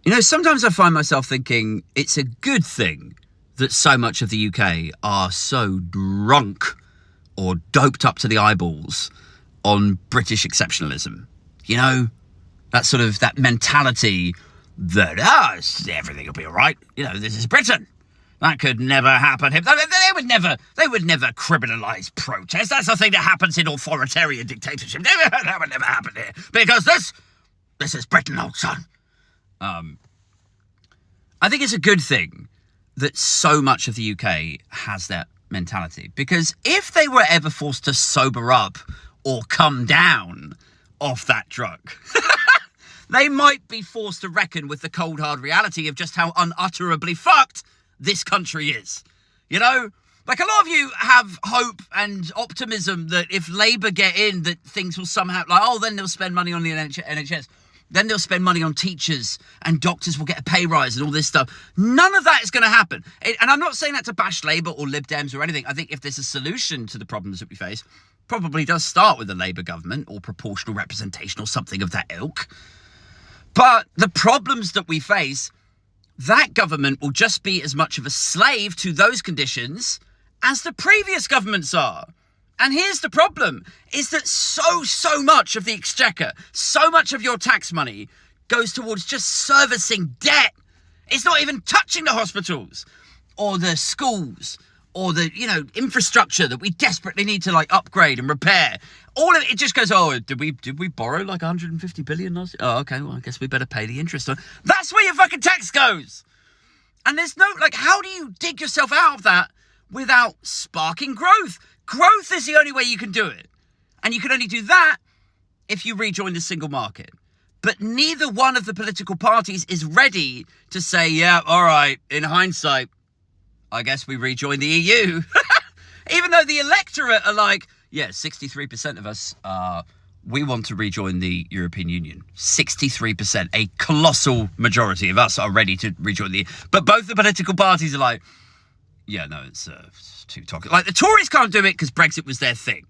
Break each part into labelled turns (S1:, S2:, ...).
S1: You know, sometimes I find myself thinking it's a good thing that so much of the UK are so drunk or doped up to the eyeballs on British exceptionalism. You know, that mentality that, everything will be all right. You know, this is Britain. That could never happen. They would never criminalise protest. That's the thing that happens in authoritarian dictatorship. That would never happen here. Because this is Britain, old son. I think it's a good thing that so much of the UK has that mentality. Because if they were ever forced to sober up or come down off that drug, they might be forced to reckon with the cold, hard reality of just how unutterably fucked this country is. You know? Like, a lot of you have hope and optimism that if Labour get in, that things will somehow, then they'll spend money on the NHS. Then they'll spend money on teachers and doctors will get a pay rise and all this stuff. None of that is going to happen. And I'm not saying that to bash Labour or Lib Dems or anything. I think if there's a solution to the problems that we face, probably does start with the Labour government or proportional representation or something of that ilk. But the problems that we face, that government will just be as much of a slave to those conditions as the previous governments are. And here's the problem, is that so much of the exchequer, so much of your tax money goes towards just servicing debt. It's not even touching the hospitals or the schools or the, infrastructure that we desperately need to upgrade and repair. All of it just goes, did we borrow 150 billion last year? Oh, okay, well, I guess we better pay the interest on. That's where your fucking tax goes. And there's no, how do you dig yourself out of that without sparking growth? Growth is the only way you can do it. And you can only do that if you rejoin the single market. But neither one of the political parties is ready to say, yeah, all right, in hindsight, I guess we rejoin the EU. Even though the electorate are 63% of us, we want to rejoin the European Union. 63%, a colossal majority of us are ready to rejoin the EU. But both the political parties are yeah, no, it's too toxic. The Tories can't do it because Brexit was their thing.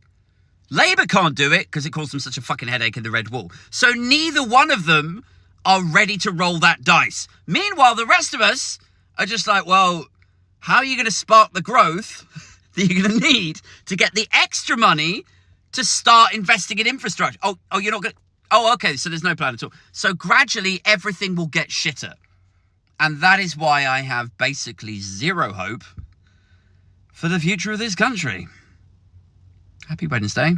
S1: Labour can't do it because it caused them such a fucking headache in the Red Wall. So neither one of them are ready to roll that dice. Meanwhile, the rest of us are just well, how are you going to spark the growth that you're going to need to get the extra money to start investing in infrastructure? Oh, you're not going to... Oh, okay, so there's no plan at all. So gradually, everything will get shitter. And that is why I have basically zero hope for the future of this country. Happy Wednesday.